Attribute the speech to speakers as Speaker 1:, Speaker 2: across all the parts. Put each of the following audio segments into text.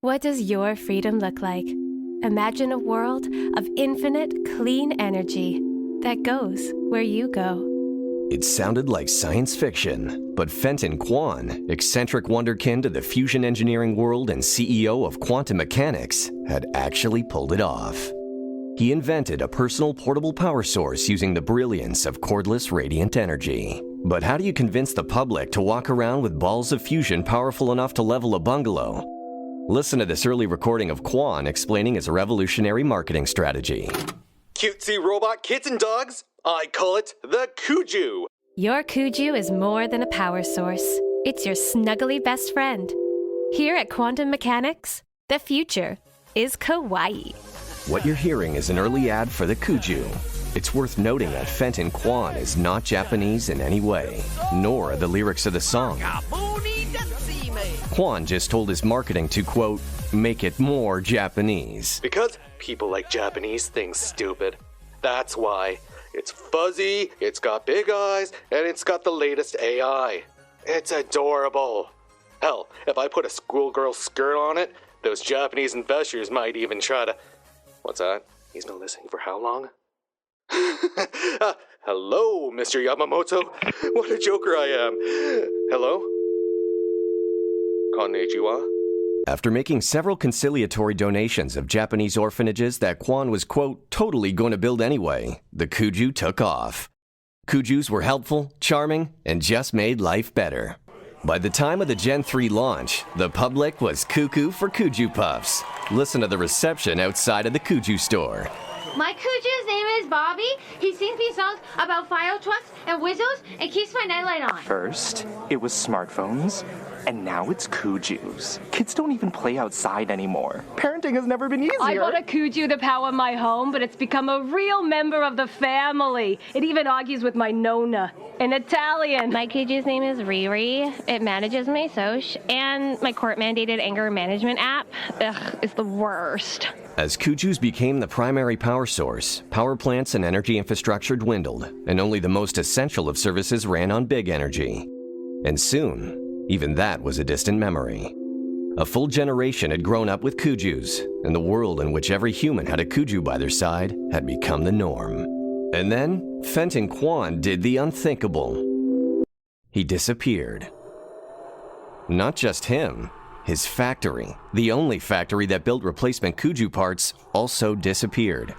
Speaker 1: What does your freedom look like? Imagine a world of infinite, clean energy that goes where you go.
Speaker 2: It sounded like science fiction, but Fenton Kwan, eccentric wonderkin to the fusion engineering world and CEO of quantum mechanics, had actually pulled it off. He invented a personal portable power source using the brilliance of cordless radiant energy. But how do you convince the public to walk around with balls of fusion powerful enough to level a bungalow? Listen to this early recording of Kwan explaining his revolutionary marketing strategy.
Speaker 3: Cutesy robot kids and dogs, I call it the Kuju.
Speaker 1: Your Kuju is more than a power source. It's your snuggly best friend. Here at Quantum Mechanics, the future is kawaii.
Speaker 2: What you're hearing is an early ad for the Kuju. It's worth noting that Fenton Kwan is not Japanese in any way, nor are the lyrics of the song. Kwan just told his marketing to, quote, make it more Japanese.
Speaker 3: Because people like Japanese things stupid. That's why. It's fuzzy, it's got big eyes, and it's got the latest AI. It's adorable. Hell, if I put a schoolgirl skirt on it, those Japanese investors might even try to... What's that? He's been listening for how long? Hello, Mr. Yamamoto. What a joker I am. Hello? Konnichiwa?
Speaker 2: After making several conciliatory donations of Japanese orphanages that Kwan was, quote, totally going to build anyway, the Kuju took off. Kujus were helpful, charming, and just made life better. By the time of the Gen 3 launch, the public was cuckoo for Kuju Puffs. Listen to the reception outside of the Kuju store.
Speaker 4: My Kuju's name is Bobby. He sings me songs about fire trucks and whistles and keeps my nightlight on.
Speaker 5: First, it was smartphones, and now it's Kujus. Kids don't even play outside anymore. Parenting has never been easier.
Speaker 6: I bought a Kuju to power my home, but it's become a real member of the family. It even argues with my Nona in Italian.
Speaker 7: My Kuju's name is Riri. It manages my soch, and my court-mandated anger management app. Ugh, it's the worst.
Speaker 2: As Kujus became the primary power source, power plants and energy infrastructure dwindled, and only the most essential of services ran on big energy. And soon, even that was a distant memory. A full generation had grown up with Kujus, and the world in which every human had a Kuju by their side had become the norm. And then, Fenton Kwan did the unthinkable. He disappeared. Not just him. His factory, the only factory that built replacement Kuju parts, also disappeared,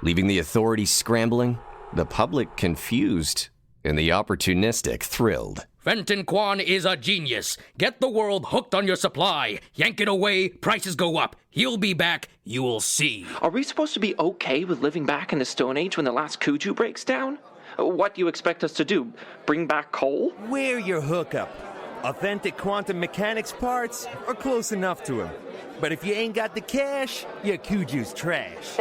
Speaker 2: leaving the authorities scrambling, the public confused, and the opportunistic thrilled.
Speaker 8: Fenton Kwan is a genius. Get the world hooked on your supply. Yank it away, prices go up. He'll be back, you will see.
Speaker 9: Are we supposed to be okay with living back in the Stone Age when the last Kuju breaks down? What do you expect us to do? Bring back coal?
Speaker 10: We're your hookup. Authentic quantum mechanics parts are close enough to him. But if you ain't got the cash, your Kuju's trash.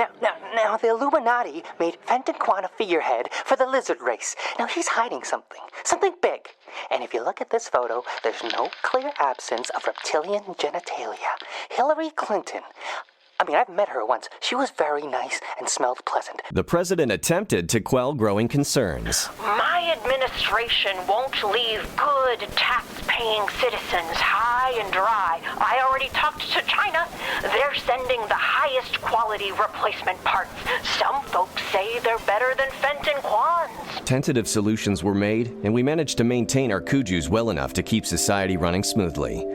Speaker 11: Now, the Illuminati made Fenton Kwan a figurehead for the lizard race. Now, he's hiding something big. And if you look at this photo, there's no clear absence of reptilian genitalia. Hillary Clinton. I mean, I've met her once. She was very nice and smelled pleasant.
Speaker 2: The president attempted to quell growing concerns.
Speaker 12: My administration won't leave good tax-paying citizens high and dry. I already talked to China. They're sending the highest quality replacement parts. Some folks say they're better than Fenton Kwan's.
Speaker 2: Tentative solutions were made, and we managed to maintain our Kujus well enough to keep society running smoothly.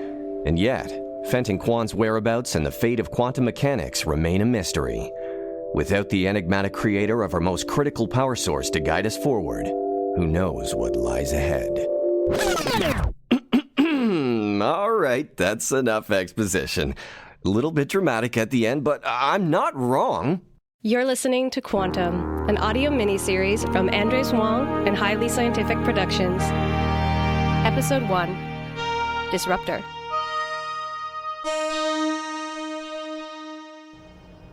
Speaker 2: And yet, Fenton Kwan's whereabouts and the fate of quantum mechanics remain a mystery. Without the enigmatic creator of our most critical power source to guide us forward, who knows what lies ahead? All right, that's enough exposition. A little bit dramatic at the end, but I'm not wrong.
Speaker 1: You're listening to Quantum, an audio miniseries from Andres Wong and Highly Scientific Productions. Episode 1, Disruptor.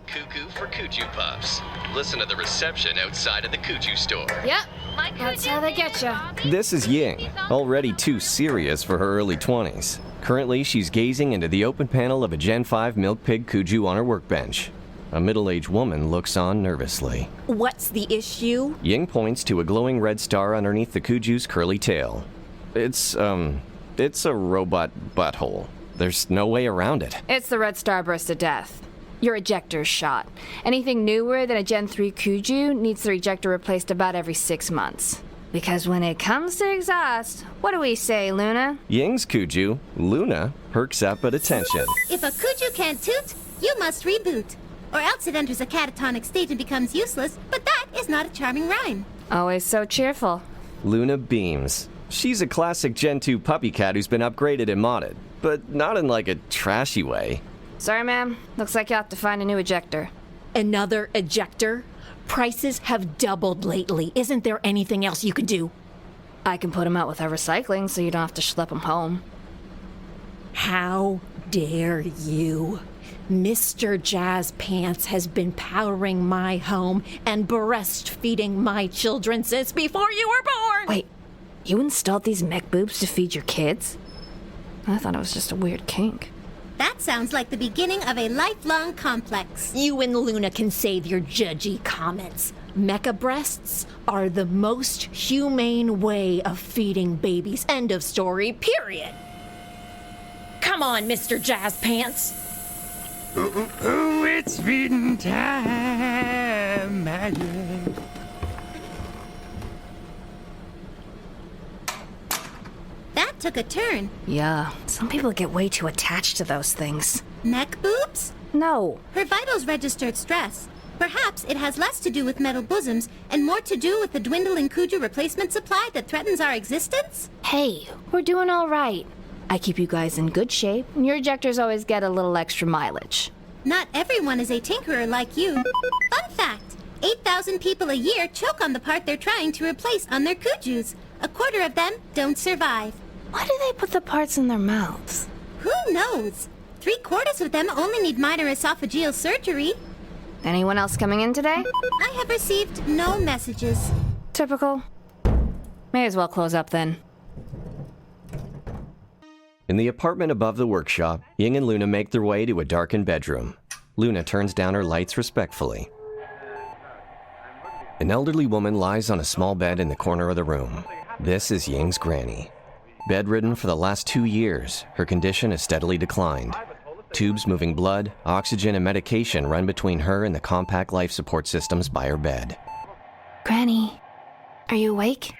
Speaker 2: Cuckoo for Kuju Puffs. Listen to the reception outside of the Kuju store.
Speaker 4: Yep, that's how they get you.
Speaker 2: This is Ying, already too serious for her early 20s. Currently, she's gazing into the open panel of a Gen 5 milk pig Kuju on her workbench. A middle-aged woman looks on nervously.
Speaker 13: What's the issue?
Speaker 2: Ying points to a glowing red star underneath the Kuju's curly tail. It's a robot butthole. There's no way around it.
Speaker 14: It's the red starburst of death. Your ejector's shot. Anything newer than a Gen 3 Kuju needs the ejector replaced about every 6 months. Because when it comes to exhaust, what do we say, Luna?
Speaker 2: Ying's Kuju, Luna, perks up at attention.
Speaker 15: If a Kuju can't toot, you must reboot. Or else it enters a catatonic state and becomes useless, but that is not a charming rhyme.
Speaker 14: Always so cheerful.
Speaker 2: Luna beams. She's a classic Gen 2 puppy cat who's been upgraded and modded, but not in like a trashy way.
Speaker 14: Sorry, ma'am. Looks like you have to find a new ejector.
Speaker 13: Another ejector? Prices have doubled lately. Isn't there anything else you could do?
Speaker 14: I can put them out with our recycling so you don't have to schlep them home.
Speaker 13: How dare you? Mr. Jazz Pants has been powering my home and breastfeeding my children since before you were born!
Speaker 14: Wait, you installed these mech boobs to feed your kids? I thought it was just a weird kink.
Speaker 15: That sounds like the beginning of a lifelong complex.
Speaker 13: You and Luna can save your judgy comments. Mecha breasts are the most humane way of feeding babies. End of story, period. Come on, Mr. Jazz Pants.
Speaker 10: Ooh, it's feeding time, magic.
Speaker 15: That took a turn.
Speaker 14: Yeah, some people get way too attached to those things.
Speaker 15: Neck boobs?
Speaker 14: No.
Speaker 15: Her vitals registered stress. Perhaps it has less to do with metal bosoms and more to do with the dwindling Kuju replacement supply that threatens our existence?
Speaker 14: Hey, we're doing all right. I keep you guys in good shape, and your ejectors always get a little extra mileage.
Speaker 15: Not everyone is a tinkerer like you. Fun fact, 8,000 people a year choke on the part they're trying to replace on their Kujus. A quarter of them don't survive.
Speaker 14: Why do they put the parts in their mouths?
Speaker 15: Who knows? 3/4 of them only need minor esophageal surgery.
Speaker 14: Anyone else coming in today?
Speaker 15: I have received no messages.
Speaker 14: Typical. May as well close up then.
Speaker 2: In the apartment above the workshop, Ying and Luna make their way to a darkened bedroom. Luna turns down her lights respectfully. An elderly woman lies on a small bed in the corner of the room. This is Ying's granny. Bedridden for the last 2 years, her condition has steadily declined. Tubes moving blood, oxygen, and medication run between her and the compact life support systems by her bed.
Speaker 14: Granny, are you awake?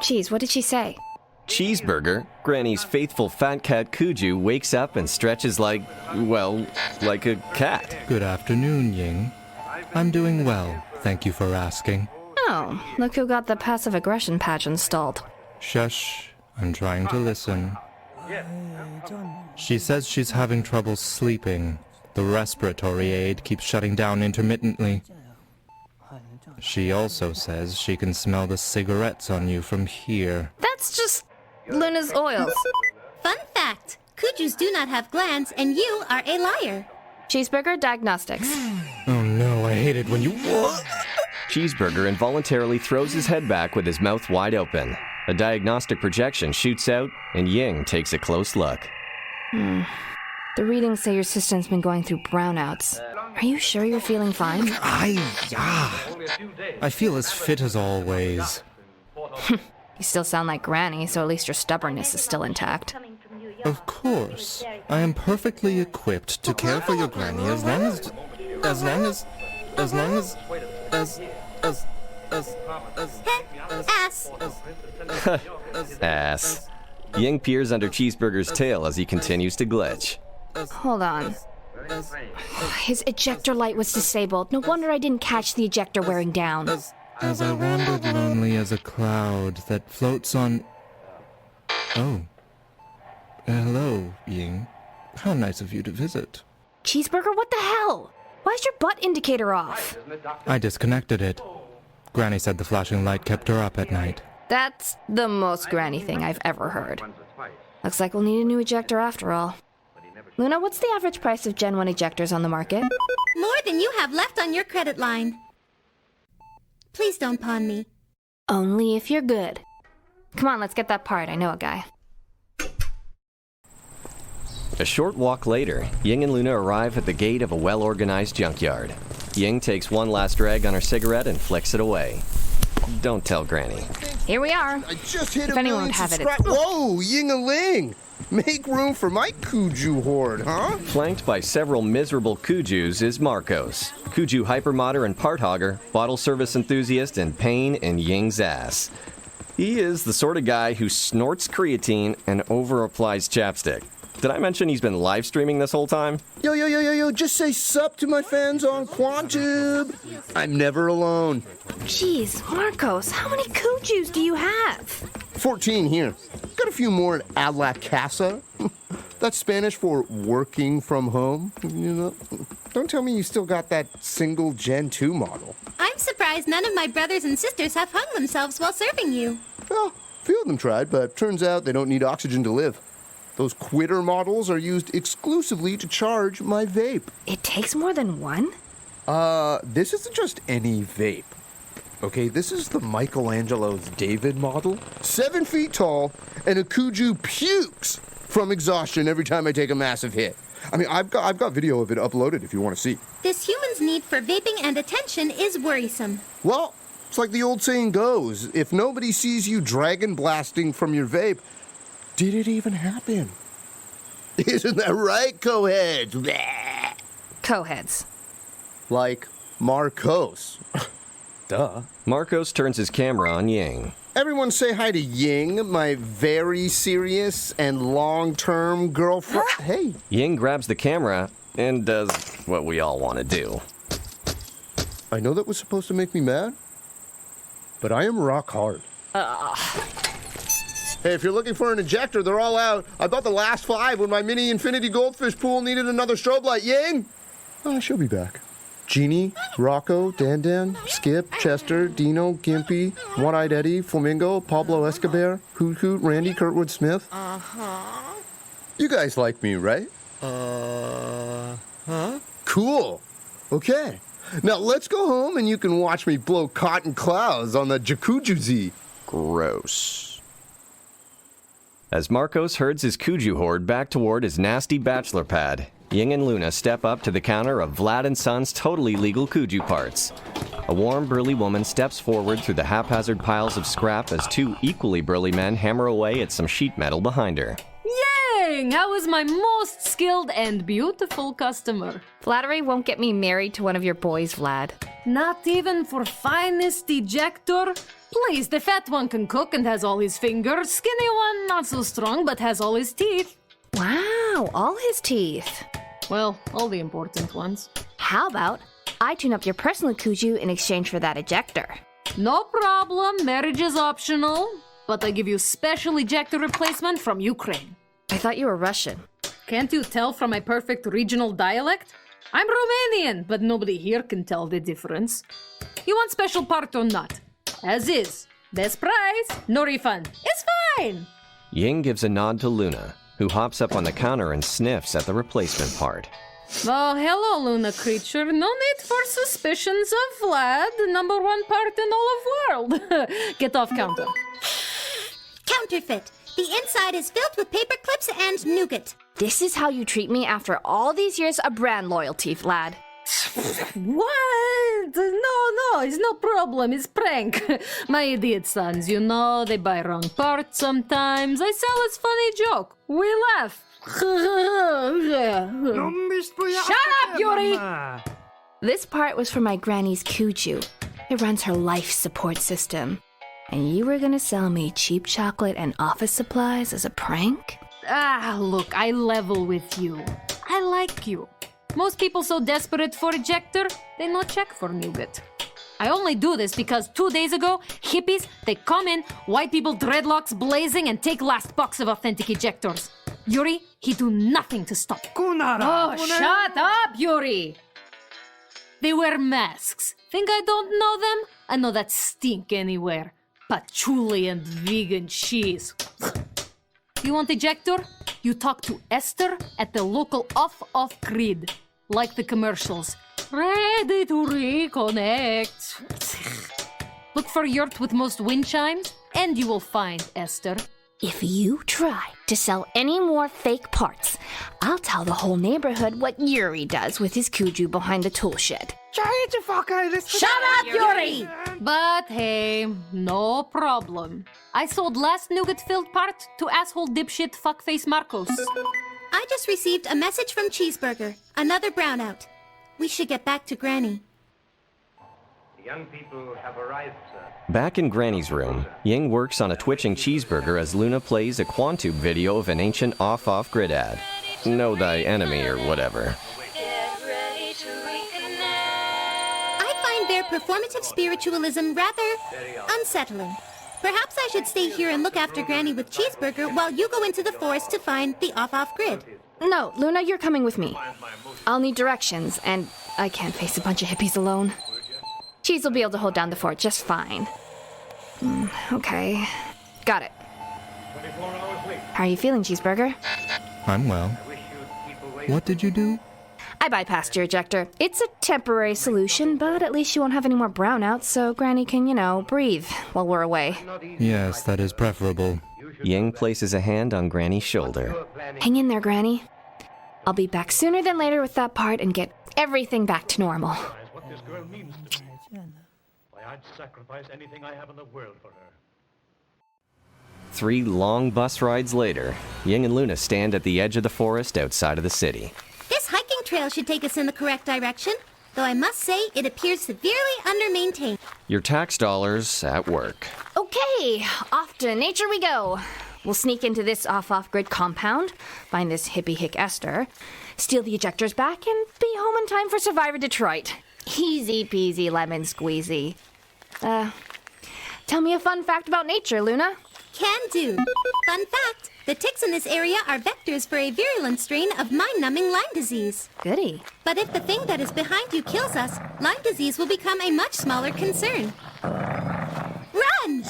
Speaker 14: Geez, what did she say?
Speaker 2: Cheeseburger, Granny's faithful fat cat Kuju, wakes up and stretches like a cat.
Speaker 16: Good afternoon, Ying. I'm doing well, thank you for asking.
Speaker 14: Oh, look who got the passive aggression patch installed.
Speaker 16: Shush, I'm trying to listen. She says she's having trouble sleeping. The respiratory aid keeps shutting down intermittently. She also says she can smell the cigarettes on you from here.
Speaker 14: That's just Luna's oils.
Speaker 15: Fun fact, Kujus do not have glands and you are a liar.
Speaker 14: Cheeseburger diagnostics.
Speaker 16: Oh no, I hate it when you...
Speaker 2: Cheeseburger involuntarily throws his head back with his mouth wide open. A diagnostic projection shoots out, and Ying takes a close look.
Speaker 14: The readings say your system's been going through brownouts. Are you sure you're feeling fine?
Speaker 16: I feel as fit as always.
Speaker 14: You still sound like Granny, so at least your stubbornness is still intact.
Speaker 16: Of course. I am perfectly equipped to care for your Granny as long as...
Speaker 2: Ass. Ying peers under Cheeseburger's tail as he continues to glitch.
Speaker 14: Hold on. His ejector light was disabled. No wonder I didn't catch the ejector wearing down.
Speaker 16: As I wandered lonely as a cloud that floats on... Oh. Hello, Ying. How nice of you to visit.
Speaker 14: Cheeseburger, what the hell? Why's your butt indicator off?
Speaker 16: I disconnected it. Granny said the flashing light kept her up at night.
Speaker 14: That's the most Granny thing I've ever heard. Looks like we'll need a new ejector after all. Luna, what's the average price of Gen 1 ejectors on the market?
Speaker 15: More than you have left on your credit line. Please don't pawn me.
Speaker 14: Only if you're good. Come on, let's get that part. I know a guy.
Speaker 2: A short walk later, Ying and Luna arrive at the gate of a well-organized junkyard. Ying takes one last drag on her cigarette and flicks it away. Don't tell Granny.
Speaker 14: Here we are.
Speaker 17: I just hit
Speaker 14: if
Speaker 17: a
Speaker 14: anyone
Speaker 17: million
Speaker 14: would have
Speaker 17: subscribers. Whoa, Ying-a-ling! Make room for my Kuju horde, huh?
Speaker 2: Flanked by several miserable Kujus is Marcos, Kuju hypermodder and part hogger, bottle service enthusiast, and pain in Ying's ass. He is the sort of guy who snorts creatine and over-applies chapstick. Did I mention he's been live streaming this whole time?
Speaker 17: Yo, just say sup to my fans on Kwantum. I'm never alone.
Speaker 14: Jeez, Marcos, how many Kujus do you have?
Speaker 17: 14 here. Got a few more at a la casa. That's Spanish for working from home, you know. Don't tell me you still got that single Gen 2 model.
Speaker 15: I'm surprised none of my brothers and sisters have hung themselves while serving you.
Speaker 17: Well, a few of them tried, but turns out they don't need oxygen to live. Those quitter models are used exclusively to charge my vape.
Speaker 14: It takes more than one?
Speaker 17: This isn't just any vape. Okay, this is the Michelangelo's David model. 7 feet tall, and a Kuju pukes from exhaustion every time I take a massive hit. I mean, I've got video of it uploaded if you want to see.
Speaker 15: This human's need for vaping and attention is worrisome.
Speaker 17: Well, it's like the old saying goes, if nobody sees you dragon blasting from your vape, did it even happen? Isn't that right, co-heads?
Speaker 14: Co-heads.
Speaker 17: Like Marcos. Duh.
Speaker 2: Marcos turns his camera on Ying.
Speaker 17: Everyone say hi to Ying, my very serious and long-term girlfriend. Hey.
Speaker 2: Ying grabs the camera and does what we all want to do.
Speaker 17: I know that was supposed to make me mad, but I am rock hard. Hey, if you're looking for an ejector, they're all out. I bought the last 5 when my mini infinity goldfish pool needed another strobe light. Ying! Oh, she'll be back. Jeannie, Rocco, Dan, Skip, Chester, Dino, Gimpy, One-Eyed Eddie, Flamingo, Pablo Escobar, Hoot Hoot, Randy Kurtwood Smith. Uh-huh. You guys like me, right? Huh? Cool. Okay. Now let's go home and you can watch me blow cotton clouds on the jacuzzi.
Speaker 2: Gross. As Marcos herds his Kuju horde back toward his nasty bachelor pad, Ying and Luna step up to the counter of Vlad & Son's totally legal Kuju parts. A warm, burly woman steps forward through the haphazard piles of scrap as 2 equally burly men hammer away at some sheet metal behind her.
Speaker 6: Ying! How is my most skilled and beautiful customer?
Speaker 14: Flattery won't get me married to one of your boys, Vlad.
Speaker 6: Not even for finest ejector? Please, the fat one can cook and has all his fingers. Skinny one, not so strong, but has all his teeth.
Speaker 14: Wow, all his teeth.
Speaker 6: Well, all the important ones.
Speaker 14: How about I tune up your personal Kuju in exchange for that ejector?
Speaker 6: No problem, marriage is optional. But I give you special ejector replacement from Ukraine.
Speaker 14: I thought you were Russian.
Speaker 6: Can't you tell from my perfect regional dialect? I'm Romanian, but nobody here can tell the difference. You want special part or not? As is. Best price, no refund. It's fine!
Speaker 2: Ying gives a nod to Luna, who hops up on the counter and sniffs at the replacement part.
Speaker 6: Oh, hello, Luna creature. No need for suspicions of Vlad, number 1 part in all of world. Get off counter.
Speaker 15: Counterfeit. The inside is filled with paper clips and nougat.
Speaker 14: This is how you treat me after all these years of brand loyalty, Vlad.
Speaker 6: What? No, it's no problem. It's prank. My idiot sons, you know, they buy wrong parts sometimes. I sell as funny joke. We laugh. Shut up, Yuri!
Speaker 14: This part was for my granny's Kuju. It runs her life support system. And you were gonna sell me cheap chocolate and office supplies as a prank?
Speaker 6: Look, I level with you. I like you. Most people so desperate for ejector, they no check for nougat. I only do this because 2 days ago, hippies, they come in, white people dreadlocks blazing and take last box of authentic ejectors. Yuri, he do nothing to stop. Shut up, Yuri! They wear masks. Think I don't know them? I know that stink anywhere. Patchouli and vegan cheese. You want ejector? You talk to Esther at the local off grid. Like the commercials. Ready to reconnect. Look for yurt with most wind chimes, and you will find Esther.
Speaker 14: If you try to sell any more fake parts. I'll tell the whole neighborhood what Yuri does with his Kuju behind the tool shed.
Speaker 6: Shut up, Yuri! But hey, no problem. I sold last nougat-filled part to asshole dipshit fuckface Marcos.
Speaker 15: I just received a message from Cheeseburger. Another brownout. We should get back to Granny.
Speaker 18: The young people have arrived, sir.
Speaker 2: Back in Granny's room, Ying works on a twitching cheeseburger as Luna plays a Quantum video of an ancient off-grid ad. Know thy enemy or whatever.
Speaker 15: I find their performative spiritualism rather unsettling. Perhaps I should stay here and look after Granny with Cheeseburger while you go into the forest to find the off-grid.
Speaker 14: No, Luna, you're coming with me. I'll need directions, and I can't face a bunch of hippies alone. Cheese will be able to hold down the fort just fine. Okay. Got it. How are you feeling, Cheeseburger?
Speaker 16: I'm well. What did you do?
Speaker 14: I bypassed your ejector. It's a temporary solution, but at least you won't have any more brownouts, so Granny can, breathe while we're away.
Speaker 16: Yes, that is preferable.
Speaker 2: Ying places a hand on Granny's shoulder.
Speaker 14: Hang in there, Granny. I'll be back sooner than later with that part and get everything back to normal.
Speaker 18: What this girl means to me. Why, I'd sacrifice anything I have in the world for her.
Speaker 2: 3 long bus rides later, Ying and Luna stand at the edge of the forest outside of the city.
Speaker 15: This hiking trail should take us in the correct direction, though I must say it appears severely under-maintained.
Speaker 2: Your tax dollars at work.
Speaker 14: Okay, off to nature we go. We'll sneak into this off-grid compound, find this hippie hick Esther, steal the ejectors back, and be home in time for Survivor Detroit. Easy peasy lemon squeezy. Tell me a fun fact about nature, Luna.
Speaker 15: Can do. Fun fact, the ticks in this area are vectors for a virulent strain of mind-numbing Lyme disease.
Speaker 14: Goody.
Speaker 15: But if the thing that is behind you kills us, Lyme disease will become a much smaller concern. Run!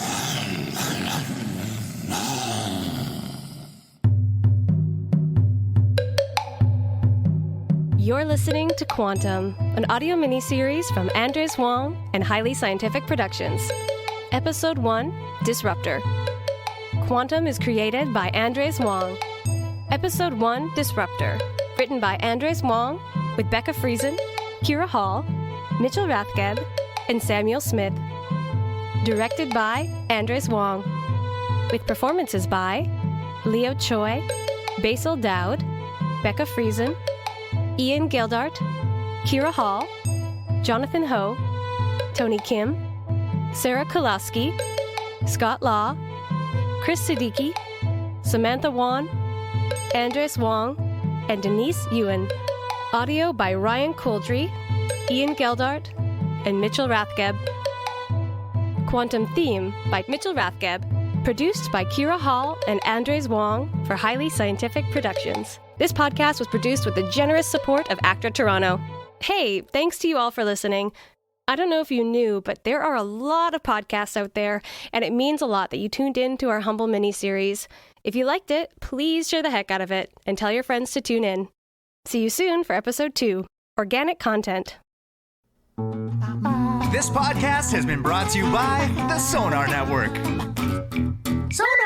Speaker 1: You're listening to Quantum, an audio miniseries from Andres Wong and Highly Scientific Productions. Episode 1, Disruptor. Quantum is created by Andres Wong. Episode 1, Disruptor. Written by Andres Wong, with Becca Friesen, Kira Hall, Mitchell Rathgeb, and Samuel Smith. Directed by Andres Wong. With performances by Leo Choy, Basel Daoud, Becca Friesen, Ian Geldart, Kira Hall, Jonathan Ho, Tony Kim, Sarah Kolasky, Scott Law, Kris Siddiqi, Samantha Wan, Andres Wong, and Denise Yuen. Audio by Ryan Couldry, Ian Geldart, and Mitchell Rathgeb. Quantum theme by Mitchell Rathgeb. Produced by Kira Hall and Andres Wong for Highly Scientific Productions. This podcast was produced with the generous support of Actor Toronto. Hey, thanks to you all for listening. I don't know if you knew, but there are a lot of podcasts out there, and it means a lot that you tuned in to our humble mini-series. If you liked it, please share the heck out of it and tell your friends to tune in. See you soon for episode 2, Organic Content.
Speaker 19: This podcast has been brought to you by the Sonar Network.
Speaker 15: Sonar!